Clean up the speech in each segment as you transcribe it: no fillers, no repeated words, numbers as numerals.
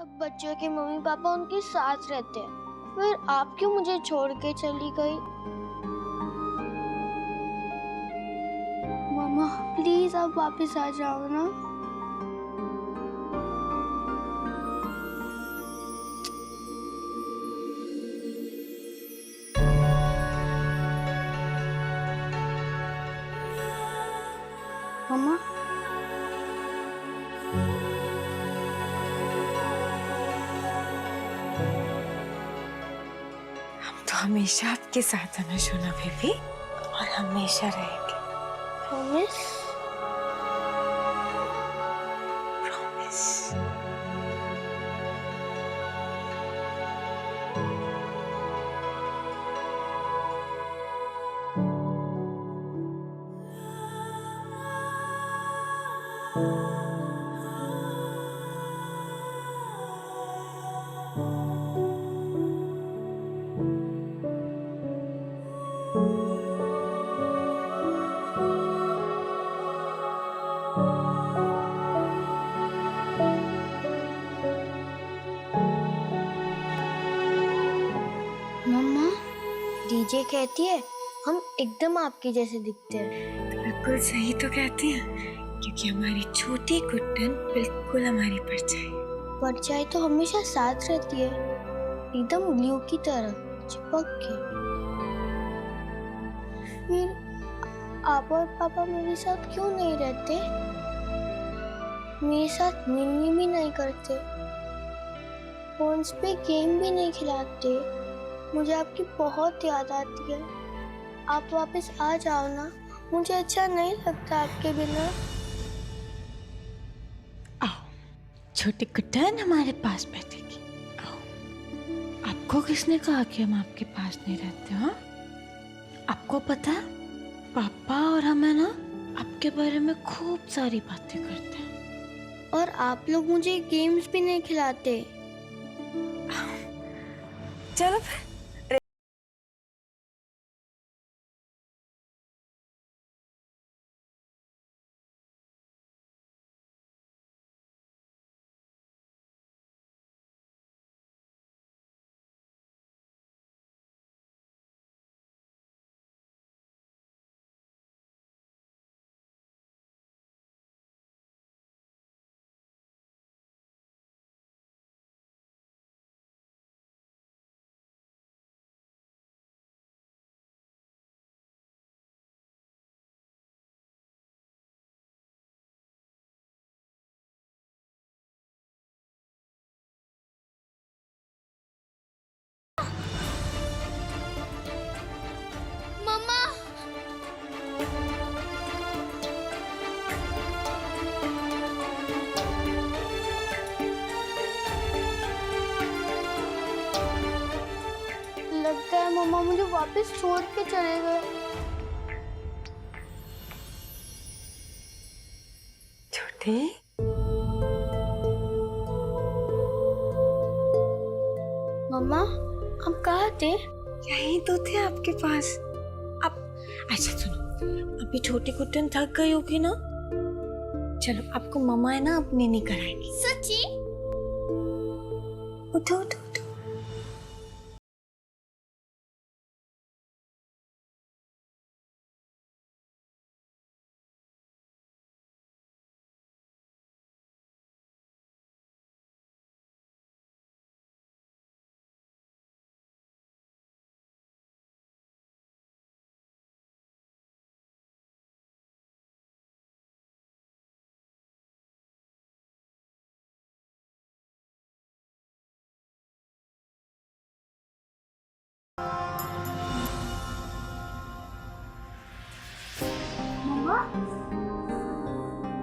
सब बच्चों के मम्मी पापा उनके साथ रहते हैं, फिर आप क्यों मुझे छोड़ के चली गई? मम्मा प्लीज आप वापस आ जाओ ना। मम्मा हम तो हमेशा आपके साथ हैं ना सोना बेबी, और हमेशा रहेंगे। प्रॉमिस? प्रॉमिस। मम्मा डीजे कहती है हम एकदम आपके जैसे दिखते हैं। बिल्कुल सही तो कहती हैं, क्योंकि हमारी छोटी गुड्डन बिल्कुल हमारी परछाई है। परछाई तो हमेशा साथ रहती है, एकदम ग्लू की तरह चिपक के। फिर आप और पापा मेरे साथ क्यों नहीं रहते? मेरे साथ मिलनी भी नहीं करते, फोन्स पे गेम भी नहीं खिलाते। मुझे आपकी बहुत याद आती है। आप वापस आ जाओ ना, मुझे अच्छा नहीं लगता आपके बिना। आओ, छोटी गुड्डन हमारे पास बैठेगी। आओ। आपको किसने कहा कि हम आपके पास नहीं रहते? हाँ, आपको पता है पापा और हम है ना आपके बारे में खूब सारी बातें करते हैं। और आप लोग मुझे गेम्स भी नहीं खिलाते। चलो फिर। मम्मा लगता है मम्मा मुझे वापस छोड़ के चले गए। छोटे, मम्मा हम कहाँ थे? यही तो थे आपके पास। अब अच्छा सुनो, अभी छोटी गुड्डन थक गई होगी ना, चलो आपको मम्मा है ना अपने नहीं कराएंगी। सच्ची? उठो उठो उठो।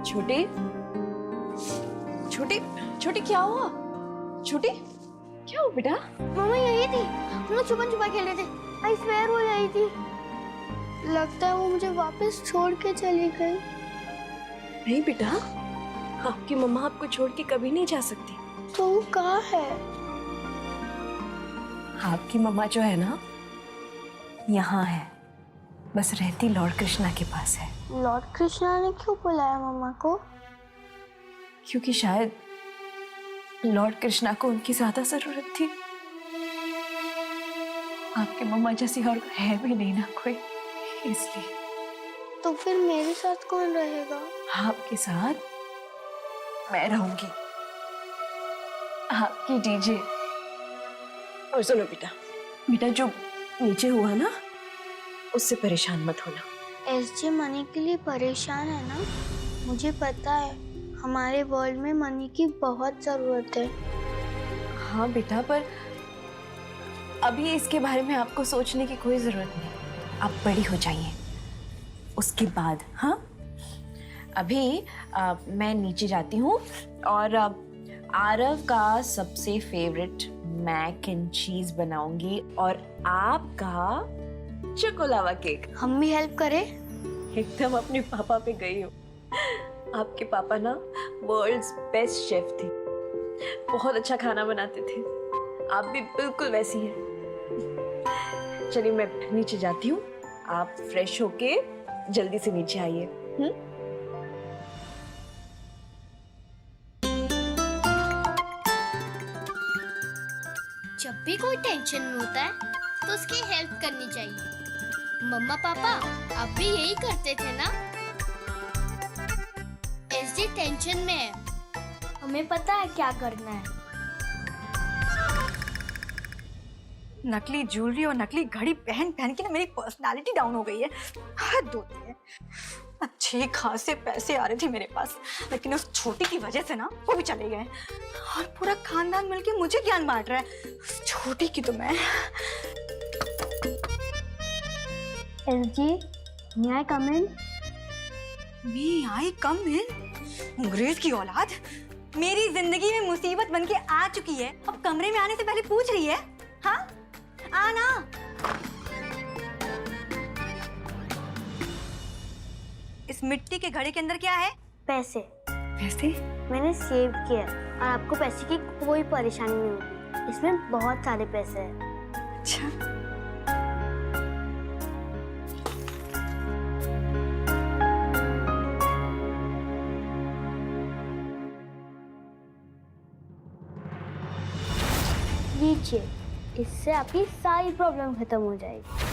छोटी छोटी छोटी क्या हुआ? छोटी क्या हुआ बेटा? मम्मा यही थी, हम लोग छुपन छुपा खेल रहे थे। आई स्वेयर वो यही थी। लगता है वो मुझे वापस छोड़ के चली गई। नहीं बेटा, आपकी मम्मा आपको छोड़ के कभी नहीं जा सकती। तो वो कहाँ है? आपकी मम्मा जो है ना, यहाँ है, बस रहती लॉर्ड कृष्णा के पास है। लॉर्ड कृष्णा ने क्यों बुलाया मम्मा को? क्योंकि शायद लॉर्ड कृष्णा को उनकी ज्यादा जरूरत थी। आपके मम्मा जैसी और है भी नहीं ना कोई, इसलिए। तो फिर मेरे साथ कौन रहेगा? आपके साथ मैं रहूंगी, आपकी डीजे। और सुनो बेटा, बेटा जो नीचे हुआ ना, उससे परेशान मत होना। एसजे मनी के लिए परेशान है ना? मुझे पता है, हमारे वर्ल्ड में मनी की बहुत जरूरत है। हाँ बेटा, पर अभी इसके बारे में आपको सोचने की कोई जरूरत नहीं। आप बड़ी हो जाइए, उसके बाद। हाँ, अभी मैं नीचे जाती हूँ और आरव का सबसे फेवरेट मैक एंड चीज बनाऊंगी और आपका चोकोलावा केक। हम भी हेल्प करें? एकदम अपने पापा पे गई हो। आपके पापा ना वर्ल्ड्स बेस्ट शेफ थे, बहुत अच्छा खाना बनाते थे। आप भी बिल्कुल वैसी हैं। चलिए मैं नीचे जाती हूँ, आप फ्रेश होके जल्दी से नीचे आइए। जब भी कोई टेंशन में होता है तो उसकी हेल्प करनी चाहिए। मम्मा पापा आप भी यही करते थे ना? एसजे टेंशन में है, हमें पता है क्या करना है। नकली ज्वेलरी और नकली घड़ी पहन पहन के ना मेरी पर्सनालिटी डाउन हो गई है। हद होती है। अच्छे खासे पैसे आ रहे थे मेरे पास, लेकिन उस छोटी की वजह से ना वो भी चले गए और पूरा खानदान मिलके मुझे ज्ञान बांट रहा है। उस छोटी की तो मैं। SJ, may I come in? आई कम इन? अंग्रेज की औलाद मेरी जिंदगी में मुसीबत बनके आ चुकी है, अब कमरे में आने से पहले पूछ रही है। हाँ, आना। इस मिट्टी के घड़े के अंदर क्या है? पैसे। पैसे? मैंने सेव किया और आपको पैसे की कोई परेशानी नहीं होगी। इसमें बहुत सारे पैसे हैं। अच्छा, लीजिए, इससे आपकी सारी प्रॉब्लम खत्म हो जाएगी।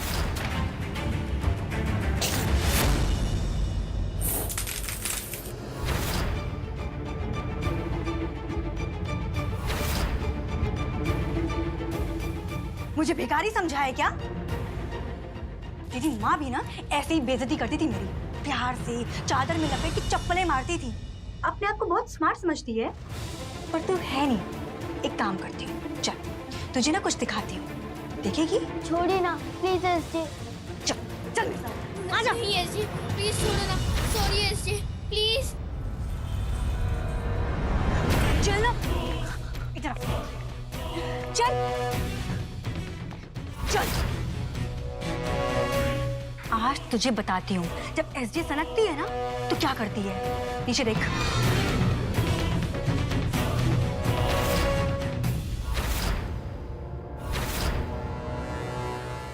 मुझे भिखारी समझा है क्या? तेरी माँ भी ना ऐसे ही बेइज्जती करती थी मेरी, प्यार से चादर में लपेट के चप्पलें मारती थी। अपने आप को बहुत स्मार्ट समझती है, पर तू है नहीं। एक काम करती हूँ, चल तुझे ना कुछ दिखाती हूँ, देखेगी? छोड़िए ना प्लीज एसजे। चल चल मेरे साथ, आजा। नहीं एसजे, प्लीज छोड़ो ना। Sorry SJ, please. चल ना, इधर आ। चल चल, आज तुझे बताती हूँ, जब एसजे सनकती है ना तो क्या करती है। नीचे देख।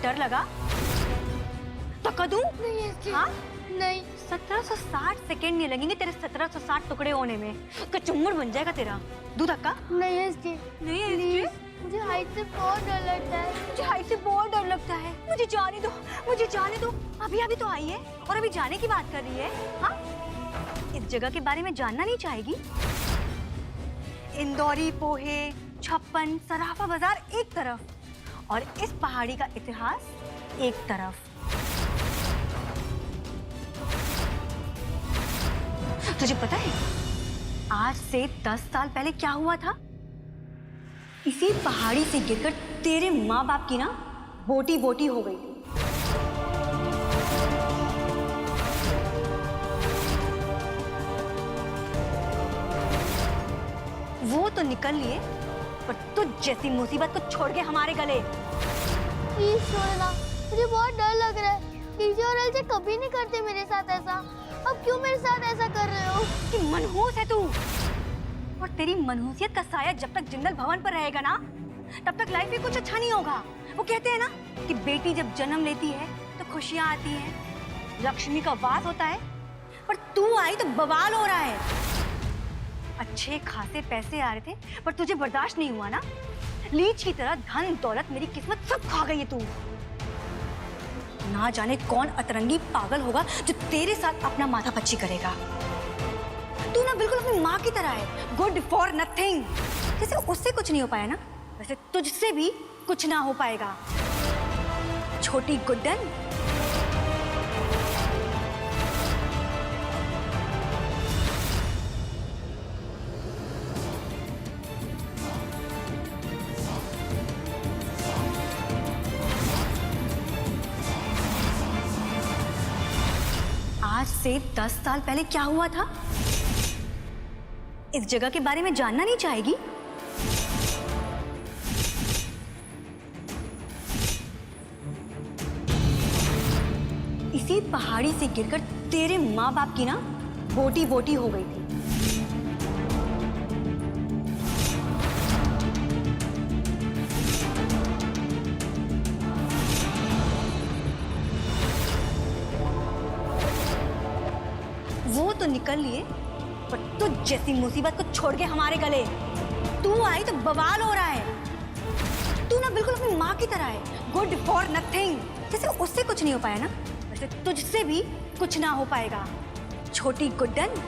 डर लगा? धक्का दूं? नहीं एसजे। हाँ? नहीं। 1760 सेकेंड नहीं लगेंगे तेरे 1760 टुकड़े होने में। कचुम्बर बन जाएगा तेरा। दूं धक्का? नहीं एसजे, नहीं एसजे, मुझे हाइट से बहुत डर लगता है। मुझे हाइट से बहुत डर लगता है। मुझे जाने दो, मुझे जाने दो। अभी अभी तो आई है और अभी जाने की बात कर रही है। हाँ, इस जगह के बारे में जानना नहीं चाहेगी? इंदौरी पोहे, छप्पन, सराफा बाजार एक तरफ और इस पहाड़ी का इतिहास एक तरफ। तुझे पता है आज से 10 साल पहले क्या हुआ था? इसी पहाड़ी से गिरकर तेरे माँ बाप की ना बोटी बोटी हो गई थी। वो तो निकल लिए, पर तुझ जैसी मुसीबत को छोड़ के हमारे गले। प्लीज छोड़ना, मुझे बहुत डर लग रहा है। टीजे और एलजे कभी नहीं करते मेरे साथ ऐसा। अब क्यों मेरे साथ ऐसा कर रहे हो? कि मनहूस है तू, और तेरी मनहूसियत का साया जब तक जिंदल भवन पर रहेगा ना, तब तक लाइफ में कुछ अच्छा नहीं होगा। वो कहते हैं ना कि बेटी जब जन्म लेती है तो खुशियां आती हैं, लक्ष्मी का वास होता है, पर तू आई तो बवाल हो रहा है। अच्छे खासे पैसे आ रहे थे पर तुझे बर्दाश्त नहीं हुआ ना। लीच की तरह धन दौलत मेरी किस्मत सब खा गई है तू। ना जाने कौन अतरंगी पागल होगा जो तेरे साथ अपना माथा पच्ची करेगा। तू ना बिल्कुल अपनी माँ की तरह है, गुड फॉर नथिंग। जैसे उससे कुछ नहीं हो पाया ना, वैसे तुझसे भी कुछ ना हो पाएगा, छोटी गुड्डन। आज से 10 साल पहले क्या हुआ था, इस जगह के बारे में जानना नहीं चाहेगी? इसी पहाड़ी से गिरकर तेरे माँ बाप की ना बोटी बोटी हो गई थी। वो तो निकल लिए, पर तुझ जैसी मुसीबत को छोड़ के हमारे गले तू आई तो बवाल हो रहा है। तू ना बिल्कुल अपनी माँ की तरह है, गुड फॉर नथिंग। जैसे उससे कुछ नहीं हो पाया ना, वैसे तुझसे भी कुछ ना हो पाएगा, छोटी गुड्डन।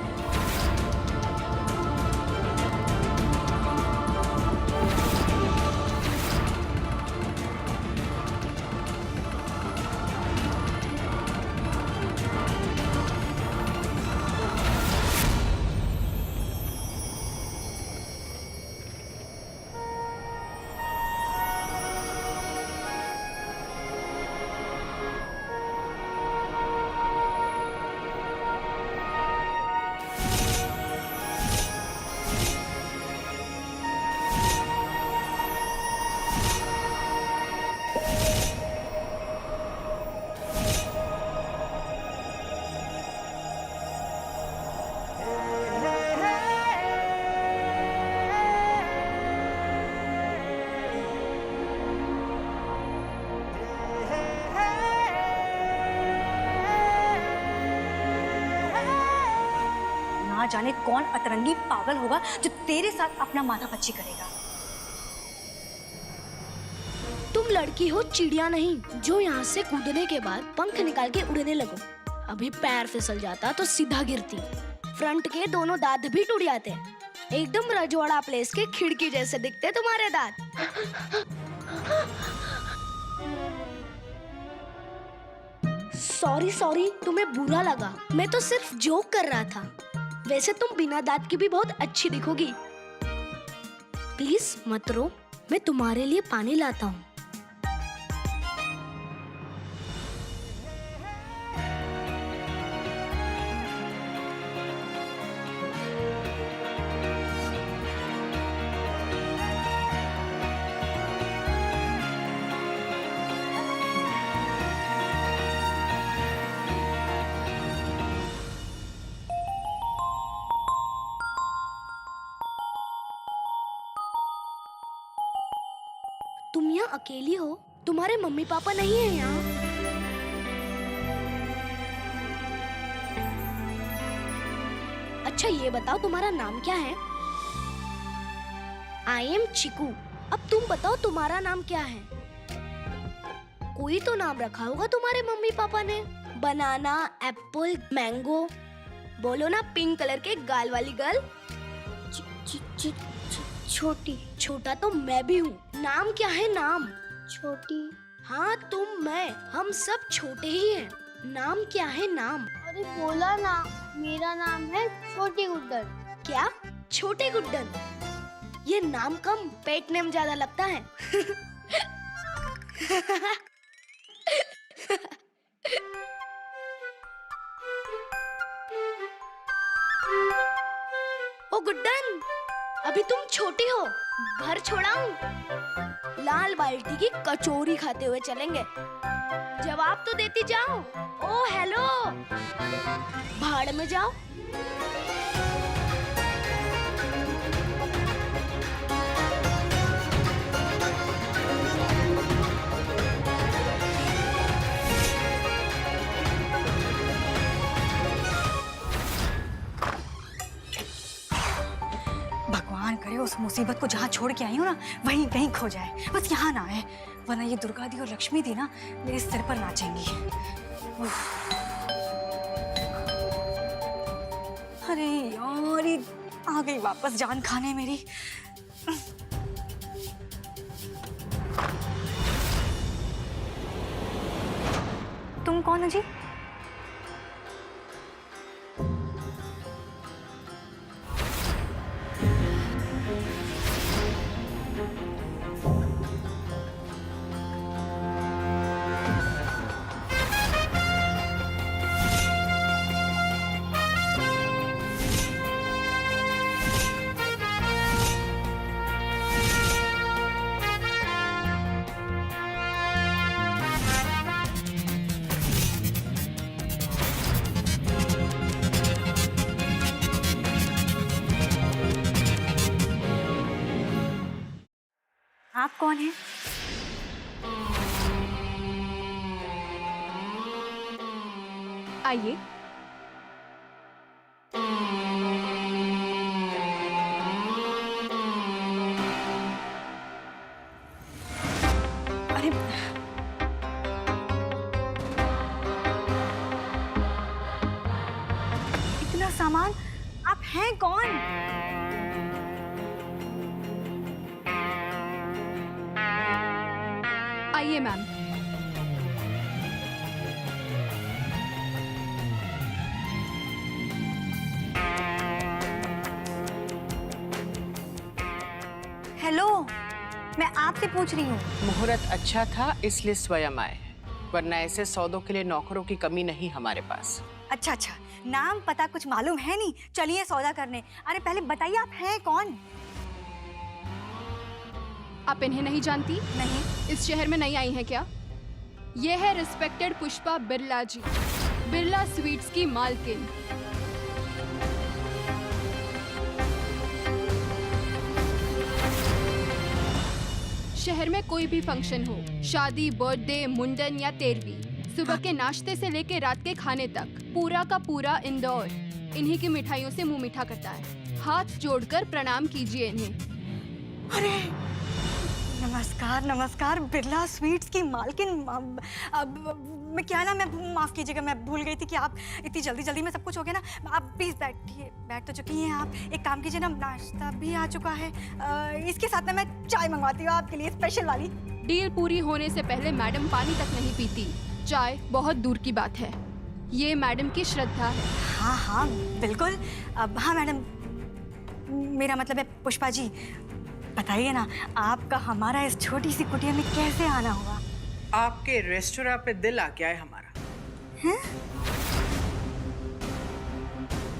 ना जाने कौन अतरंगी पागल होगा जो तेरे साथ अपना माथा पच्ची करेगा। तुम लड़की हो, चिड़िया नहीं जो यहाँ से कूदने के बाद पंख निकाल के उड़ने लगो। अभी पैर फिसल जाता तो सीधा गिरती, फ्रंट के दोनों दांत भी टूट जाते। एकदम रजवाड़ा प्लेस के खिड़की जैसे दिखते तुम्हारे दांत। सॉरी सॉरी, तुम्हें बुरा लगा, मैं तो सिर्फ जोक कर रहा था। वैसे तुम बिना दांत की भी बहुत अच्छी दिखोगी। प्लीज मत रो, मैं तुम्हारे लिए पानी लाता हूँ। तुम यहाँ अकेली हो? तुम्हारे मम्मी पापा नहीं है यहाँ? अच्छा ये बताओ तुम्हारा नाम क्या है? I am Chiku. अब तुम बताओ तुम्हारा नाम क्या है? कोई तो नाम रखा होगा तुम्हारे मम्मी पापा ने। बनाना, एप्पल, मैंगो। बोलो ना, पिंक कलर के गाल वाली गर्ल। छोटी। छोटा तो मैं भी हूँ। नाम क्या है? नाम छोटी। हाँ तुम, मैं, हम सब छोटे ही हैं। नाम क्या है? नाम। अरे बोला ना, मेरा नाम है छोटी गुड्डन। क्या? छोटे गुड्डन? ये नाम कम पेट नेम ज्यादा लगता है। ओ गुड्डन, अभी तुम छोटी हो, घर छोड़ाऊं? लाल बाल्टी की कचौरी खाते हुए चलेंगे। जवाब तो देती जाओ। ओ हेलो, भाड़ में जाओ। मुसीबत को जहाँ छोड़ के आई हूँ ना वहीं कहीं खो जाए, बस यहाँ ना आए, वरना ये दुर्गा दी और लक्ष्मी दी ना मेरे सिर पर नाचेंगी। उफ। अरे यार, ये आ गई वापस जान खाने मेरी। तुम कौन हो जी? आप कौन हैं? आइए। अरे इतना सामान, आप हैं कौन? आइए मैम। हेलो, मैं आपसे पूछ रही हूँ। मुहूर्त अच्छा था इसलिए स्वयं आए, वरना ऐसे सौदों के लिए नौकरों की कमी नहीं हमारे पास। अच्छा अच्छा, नाम पता कुछ मालूम है नहीं, चलिए सौदा करने। अरे पहले बताइए आप हैं कौन? आप इन्हें नहीं जानती? नहीं। इस शहर में नई आई हैं क्या? ये है रिस्पेक्टेड पुष्पा बिरला जी, बिरला स्वीट्स की मालकिन। शहर में कोई भी फंक्शन हो, शादी, बर्थडे, मुंडन या तेरवी, सुबह के नाश्ते से लेके रात के खाने तक पूरा का पूरा इंदौर इन्हीं की मिठाइयों से मुंह मीठा करता है। हाथ जोड़कर प्रणाम कीजिए इन्हें। अरे नमस्कार नमस्कार, बिरला स्वीट्स की मालकिन। मैं क्या ना, मैं माफ़ कीजिएगा, मैं भूल गई थी कि आप इतनी जल्दी में सब कुछ हो गया ना। आप प्लीज़ बैठिए, बैठ तो चुकी हैं आप। एक काम कीजिए ना, नाश्ता भी आ चुका है, इसके साथ ना मैं चाय मंगवाती हूँ आपके लिए, स्पेशल वाली। डील पूरी होने से पहले मैडम पानी तक नहीं पीती, चाय बहुत दूर की बात है। ये मैडम की श्रद्धा है। हाँ हाँ बिल्कुल। हाँ मैडम, मेरा मतलब है पुष्पा जी, बताइए ना आपका हमारा इस छोटी सी कुटिया में कैसे आना हुआ? आपके रेस्टोरेंट पे दिल आ गया है हमारा। हैं?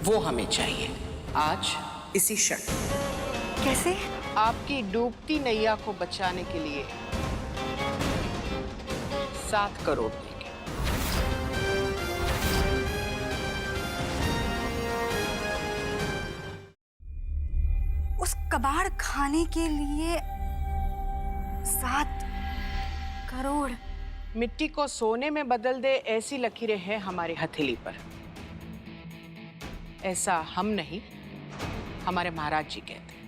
वो हमें चाहिए आज, इसी क्षण। कैसे? आपकी डूबती नैया को बचाने के लिए 7 करोड़ देंगे। उस कबाड़ खाने के लिए 7 करोड़? मिट्टी को सोने में बदल दे ऐसी लकीरें हैं हमारी हथेली पर। ऐसा हम नहीं, हमारे महाराज जी कहते हैं।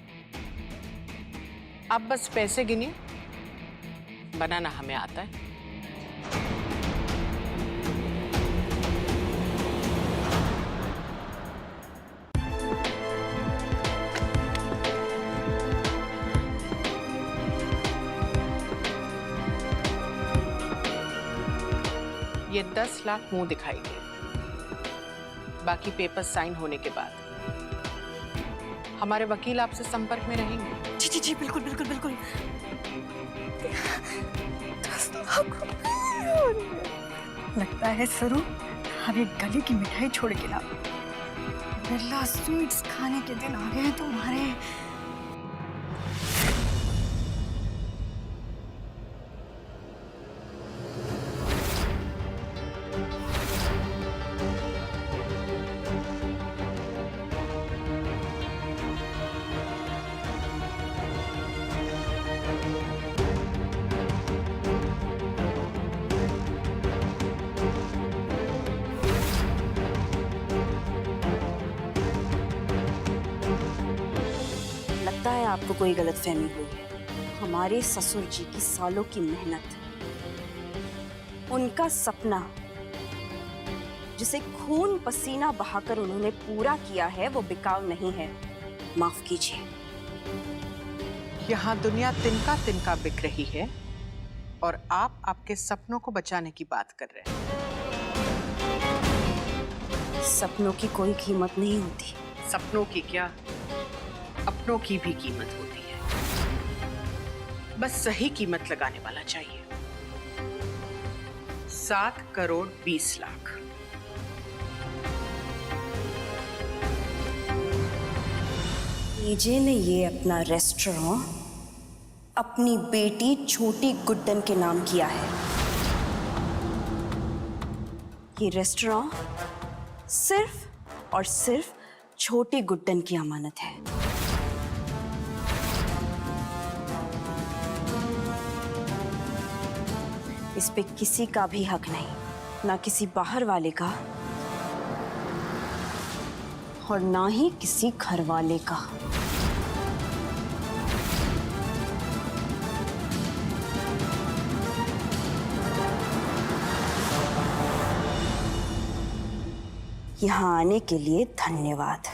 आप बस पैसे गिनिए, बनाना हमें आता है। ये 10 लाख मुंह दिखाई दे, बाकी पेपर साइन होने के बाद हमारे वकील आपसे संपर्क में रहेंगे। जी जी जी बिल्कुल बिल्कुल बिल्कुल। 10 लाख। लगता है सरू, अब एक गली की मिठाई छोड़ के ना बिरला स्वीट्स खाने के दिन आ गए हैं तुम्हारे। आपको कोई गलतफहमी हुई है। हमारे ससुर जी की सालों की मेहनत, उनका सपना जिसे खून पसीना बहाकर उन्होंने पूरा किया है, वो बिकाऊ नहीं है। माफ कीजिए। यहाँ दुनिया तिनका तिनका बिक रही है और आप आपके सपनों को बचाने की बात कर रहे हैं। सपनों की कोई कीमत नहीं होती। सपनों की क्या, अपनों की भी कीमत होती है। बस सही कीमत लगाने वाला चाहिए। 7 करोड़ 20 लाख। नीजे ने ये अपना रेस्टोरेंट अपनी बेटी छोटी गुड्डन के नाम किया है। ये रेस्टोरेंट सिर्फ और सिर्फ छोटी गुड्डन की अमानत है। इस पे किसी का भी हक नहीं, ना किसी बाहर वाले का और ना ही किसी घर वाले का। यहाँ आने के लिए धन्यवाद।